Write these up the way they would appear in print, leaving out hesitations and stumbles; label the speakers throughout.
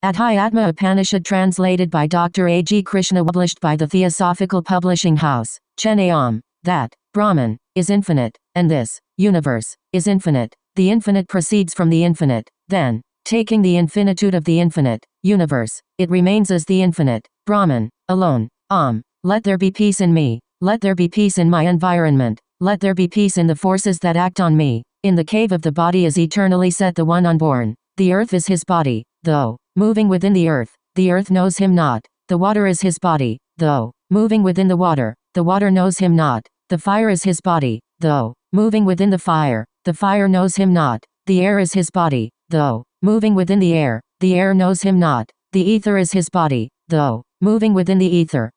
Speaker 1: Advayataraka Upanishad translated by Dr. A. G. Krishna, published by the Theosophical Publishing House, Chennai. That Brahman is infinite, and this universe is infinite. The infinite proceeds from the infinite. Then, taking the infinitude of the infinite universe, it remains as the infinite Brahman alone. Let there be peace in me. Let there be peace in my environment. Let there be peace in the forces that act on me. In the cave of the body is eternally set the one unborn. The earth is his body, though moving within the earth knows him not. The water is his body, though moving within the water knows him not. The fire is his body, though moving within the fire knows him not. The air is his body, though moving within the air knows him not. The ether is his body, though moving within the ether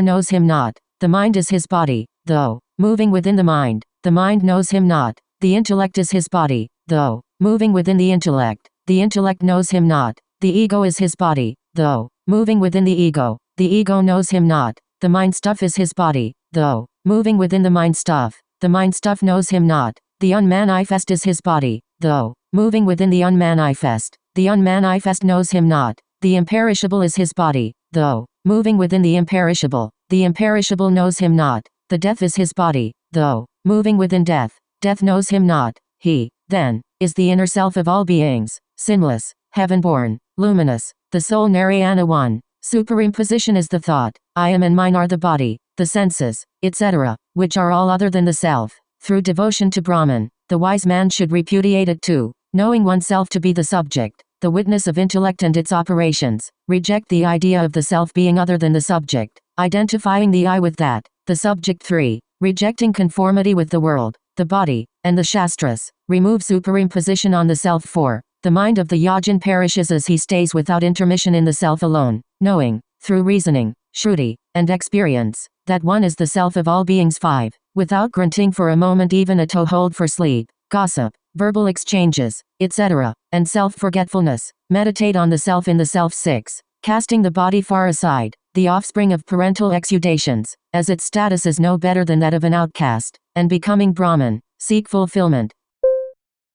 Speaker 1: knows him not. The mind is his body, though moving within the mind knows him not. The intellect is his body, though moving within the intellect knows him not. The ego is his body, though moving within the ego knows him not. The mind stuff is his body, though moving within the mind stuff knows him not. The unmanifest is his body, though moving within the unmanifest knows him not. The imperishable is his body, though moving within the imperishable knows him not. The death is his body, though moving within death knows him not. He, then, is the inner self of all beings, sinless, heaven-born, luminous, the soul Narayana one. Superimposition is the thought, I am and mine are the body, the senses, etc., which are all other than the self. Through devotion to Brahman, the wise man should repudiate it too, knowing oneself to be the subject, the witness of intellect and its operations. Reject the idea of the self being other than the subject, identifying the I with that, the subject. 3. Rejecting conformity with the world, the body, and the Shastras. Remove superimposition on the self. 4. The mind of the yajna perishes as he stays without intermission in the self alone, knowing, through reasoning, shruti, and experience, that one is the self of all beings. 5. Without grunting for a moment even a toehold for sleep, gossip, verbal exchanges, etc., and self-forgetfulness, meditate on the self in the self. 6. Casting the body far aside, the offspring of parental exudations, as its status is no better than that of an outcast, and becoming Brahman, seek fulfillment.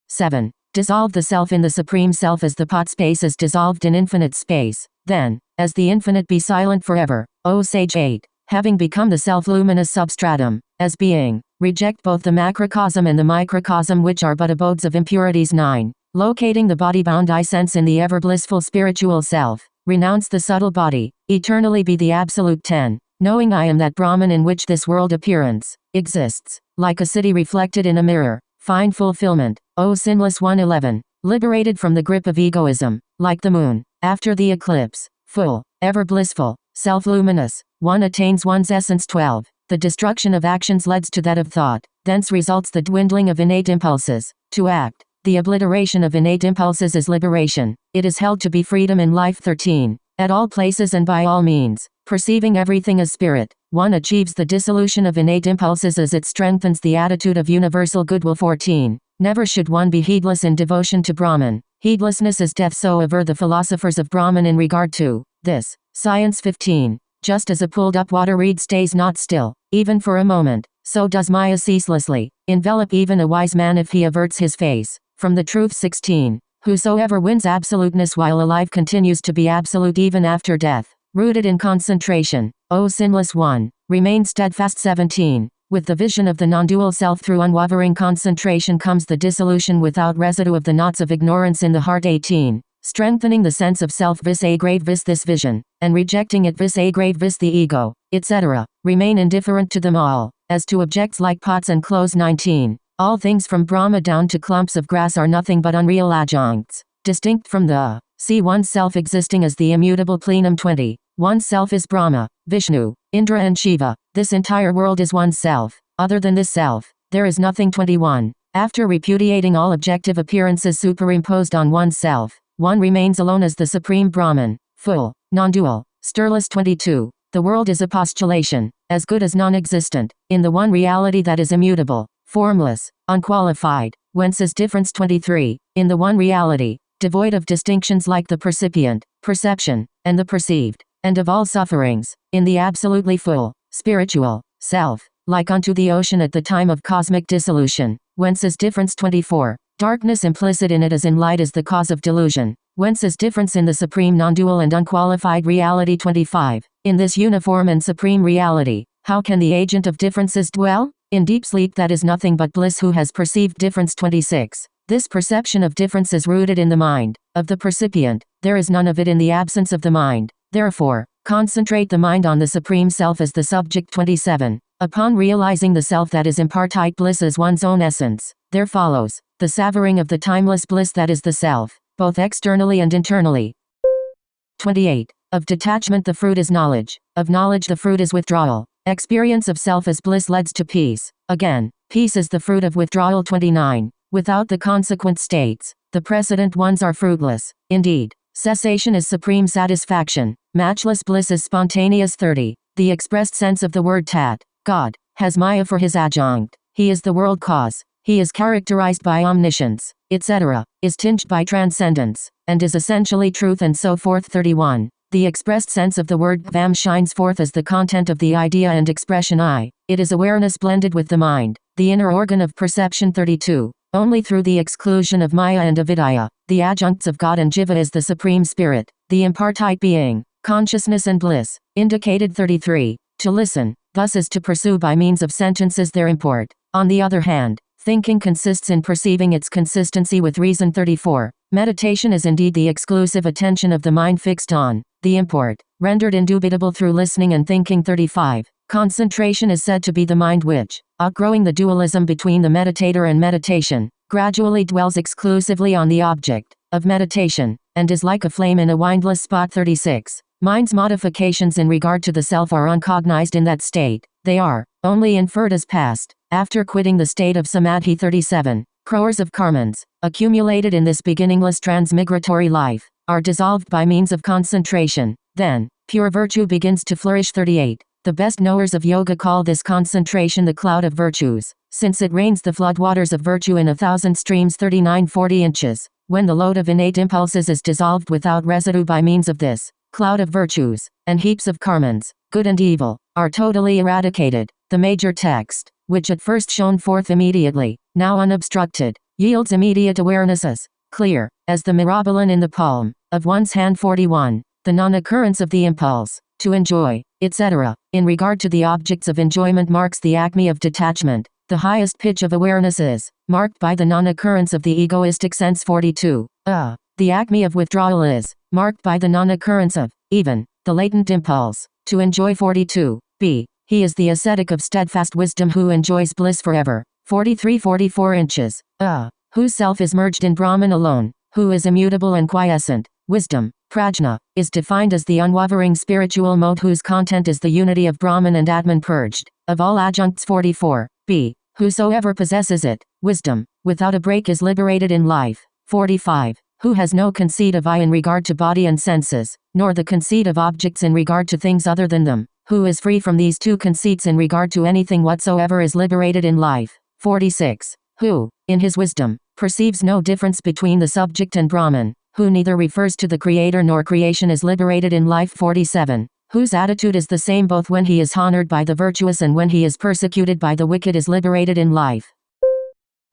Speaker 1: 7. Dissolve the self in the supreme self as the pot space is dissolved in infinite space. Then, as the infinite be silent forever, O sage. 8. Having become the self-luminous substratum, as being, reject both the macrocosm and the microcosm, which are but abodes of impurities. 9. Locating the body-bound I sense in the ever-blissful spiritual self, renounce the subtle body, eternally be the absolute. 10. Knowing I am that Brahman in which this world appearance exists, like a city reflected in a mirror, find fulfillment, O sinless one. 11. Liberated from the grip of egoism, like the moon, after the eclipse, full, ever blissful, self-luminous, one attains one's essence. 12. The destruction of actions leads to that of thought, thence results the dwindling of innate impulses, to act. The obliteration of innate impulses is liberation. It is held to be freedom in life. 13. At all places and by all means, perceiving everything as spirit, one achieves the dissolution of innate impulses as it strengthens the attitude of universal goodwill. 14. Never should one be heedless in devotion to Brahman. Heedlessness is death, so aver the philosophers of Brahman in regard to this. Science. 15. Just as a pulled-up water reed stays not still, even for a moment, so does Maya ceaselessly envelop even a wise man if he averts his face from the truth. 16. Whosoever wins absoluteness while alive continues to be absolute even after death. Rooted in concentration, O sinless one, remain steadfast. 17. With the vision of the non-dual self through unwavering concentration comes the dissolution without residue of the knots of ignorance in the heart. 18. Strengthening the sense of self vis a grave vis this vision, and rejecting it vis a grave vis the ego, etc. Remain indifferent to them all, as to objects like pots and clothes. 19. All things from Brahma down to clumps of grass are nothing but unreal adjuncts, distinct from the see one's self existing as the immutable plenum. 20. One's self is Brahma, Vishnu, Indra and Shiva. This entire world is one's self. Other than this self, there is nothing. 21. After repudiating all objective appearances superimposed on one's self, one remains alone as the supreme Brahman, full, non-dual, stirless. 22. The world is a postulation, as good as non-existent, in the one reality that is immutable, formless, unqualified, whence is difference. 23. In the one reality, devoid of distinctions like the percipient, perception, and the perceived, and of all sufferings, in the absolutely full, spiritual, self, like unto the ocean at the time of cosmic dissolution, whence is difference. 24. Darkness implicit in it as in light is the cause of delusion, Whence is difference in the supreme non-dual and unqualified reality? 25. In this uniform and supreme reality, how can the agent of differences dwell? In deep sleep that is nothing but bliss. Who has perceived difference? 26. This perception of difference is rooted in the mind of the percipient. There is none of it in the absence of the mind. Therefore, concentrate the mind on the Supreme Self as the subject. 27. Upon realizing the Self that is impartite bliss as one's own essence, there follows the savoring of the timeless bliss that is the Self, both externally and internally. 28. Of detachment the fruit is knowledge. Of knowledge the fruit is withdrawal. Experience of self as bliss leads to peace. Again, peace is the fruit of withdrawal. 29. Without the consequent states, the precedent ones are fruitless. Indeed, cessation is supreme satisfaction. Matchless bliss is spontaneous. 30. The expressed sense of the word tat, God, has Maya for his adjunct. He is the world cause. He is characterized by omniscience, etc., is tinged by transcendence, and is essentially truth, and so forth. 31. The expressed sense of the word vam shines forth as the content of the idea and expression I. It is awareness blended with the mind, the inner organ of perception. 32. Only through the exclusion of Maya and avidya, the adjuncts of God and Jiva, is the Supreme Spirit, the impartite being, consciousness and bliss, indicated. 33. To listen, thus, is to pursue by means of sentences their import. On the other hand, thinking consists in perceiving its consistency with reason. 34. Meditation is indeed the exclusive attention of the mind fixed on the import, rendered indubitable through listening and thinking. 35. Concentration is said to be the mind which, outgrowing the dualism between the meditator and meditation, gradually dwells exclusively on the object of meditation, and is like a flame in a windless spot. 36. Mind's modifications in regard to the self are uncognized in that state. They are only inferred as past, after quitting the state of samadhi. 37. Crores of karmans, accumulated in this beginningless transmigratory life, are dissolved by means of concentration. Then, pure virtue begins to flourish. 38. The best knowers of yoga call this concentration the cloud of virtues, since it rains the floodwaters of virtue in 1,000 streams. 39. 40 inches. When the load of innate impulses is dissolved without residue by means of this cloud of virtues, and heaps of karmans, good and evil, are totally eradicated, the major text, which at first shone forth immediately, now unobstructed, yields immediate awareness as clear as the myrobalan in the palm of one's hand. 41. The non-occurrence of the impulse to enjoy, etc., in regard to the objects of enjoyment marks the acme of detachment. The highest pitch of awareness is marked by the non-occurrence of the egoistic sense. 42. The acme of withdrawal is marked by the non-occurrence of even the latent impulse to enjoy. 42. B. He is the ascetic of steadfast wisdom who enjoys bliss forever. 43. 44 inches. Whose self is merged in Brahman alone, who is immutable and quiescent. Wisdom, prajna, is defined as the unwavering spiritual mode whose content is the unity of Brahman and Atman purged of all adjuncts. 44. B. Whosoever possesses it, wisdom, without a break is liberated in life. 45. Who has no conceit of I in regard to body and senses, nor the conceit of objects in regard to things other than them, who is free from these two conceits in regard to anything whatsoever is liberated in life. 46. Who, in his wisdom, perceives no difference between the subject and Brahman, who neither refers to the creator nor creation is liberated in life. 47. Whose attitude is the same both when he is honored by the virtuous and when he is persecuted by the wicked is liberated in life.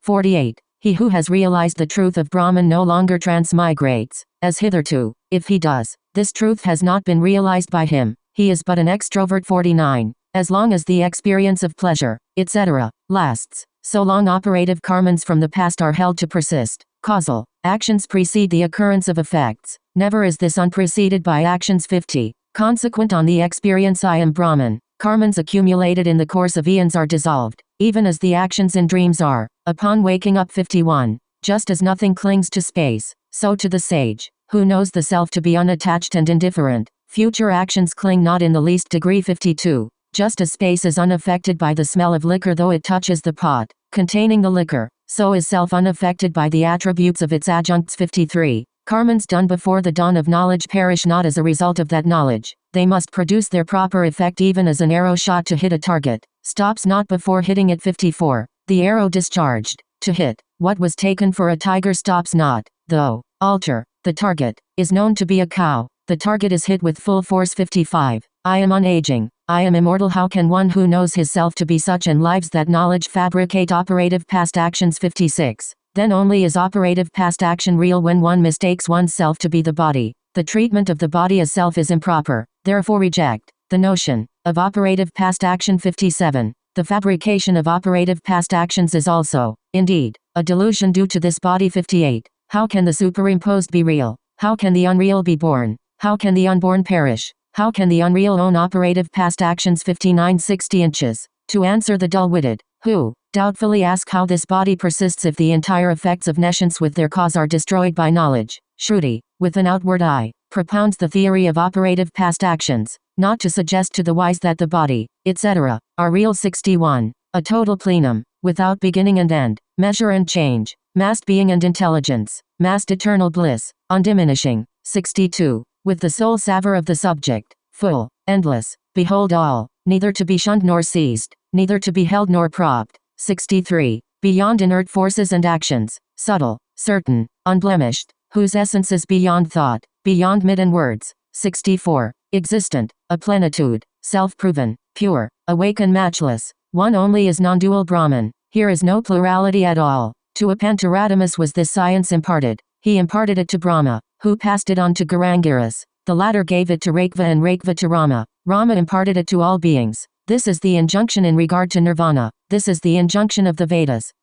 Speaker 1: 48. He who has realized the truth of Brahman no longer transmigrates, as hitherto. If he does, this truth has not been realized by him, he is but an extrovert. 49. As long as the experience of pleasure, etc., lasts, so long operative karmans from the past are held to persist. Causal actions precede the occurrence of effects. Never is this unpreceded by actions. 50. Consequent on the experience I am Brahman, karmans accumulated in the course of eons are dissolved, even as the actions in dreams are, upon waking up. 51. Just as nothing clings to space, so to the sage, who knows the self to be unattached and indifferent, future actions cling not in the least degree. 52. Just as space is unaffected by the smell of liquor though it touches the pot containing the liquor, so is self unaffected by the attributes of its adjuncts. 53. Karmans done before the dawn of knowledge perish not as a result of that knowledge. They must produce their proper effect even as an arrow shot to hit a target stops not before hitting it. 54. The arrow discharged to hit what was taken for a tiger stops not, though alter the target is known to be a cow. The target is hit with full force. 55. I am unaging, I am immortal. How can one who knows his self to be such and lives that knowledge fabricate operative past actions? 56. Then only is operative past action real when one mistakes oneself to be the body. The treatment of the body as self is improper, therefore reject the notion of operative past action. 57. The fabrication of operative past actions is also, indeed, a delusion due to this body. 58. How can the superimposed be real? How can the unreal be born? How can the unborn perish? How can the unreal own operative past actions? 59. 60 inches. To answer the dull-witted, who doubtfully ask how this body persists if the entire effects of nescience with their cause are destroyed by knowledge, Shruti, with an outward eye, propounds the theory of operative past actions, not to suggest to the wise that the body, etc., are real. 61. A total plenum, without beginning and end, measure and change, massed being and intelligence, massed eternal bliss, undiminishing. 62. With the sole savor of the subject, full, endless, behold all, neither to be shunned nor seized, neither to be held nor propped. 63. Beyond inert forces and actions, subtle, certain, unblemished, whose essence is beyond thought, beyond myth and words. 64. Existent, a plenitude, self-proven, pure, awake and matchless, one only is non-dual Brahman. Here is no plurality at all. To Apantaradamas was this science imparted. He imparted it to Brahma, who passed it on to Garangiras. The latter gave it to Rakva and Rakva to Rama. Rama imparted it to all beings. This is the injunction in regard to nirvana. This is the injunction of the Vedas.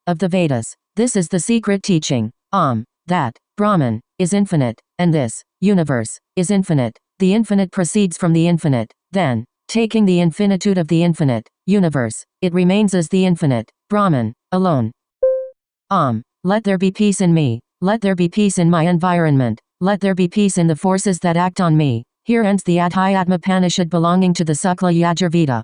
Speaker 1: This is the secret teaching. That Brahman is infinite, and this universe is infinite. The infinite proceeds from the infinite. Then, taking the infinitude of the infinite universe, it remains as the infinite Brahman alone. Let there be peace in me. Let there be peace in my environment. Let there be peace in the forces that act on me. Here ends the Adhyatma Upanishad belonging to the Sukla Yajurveda.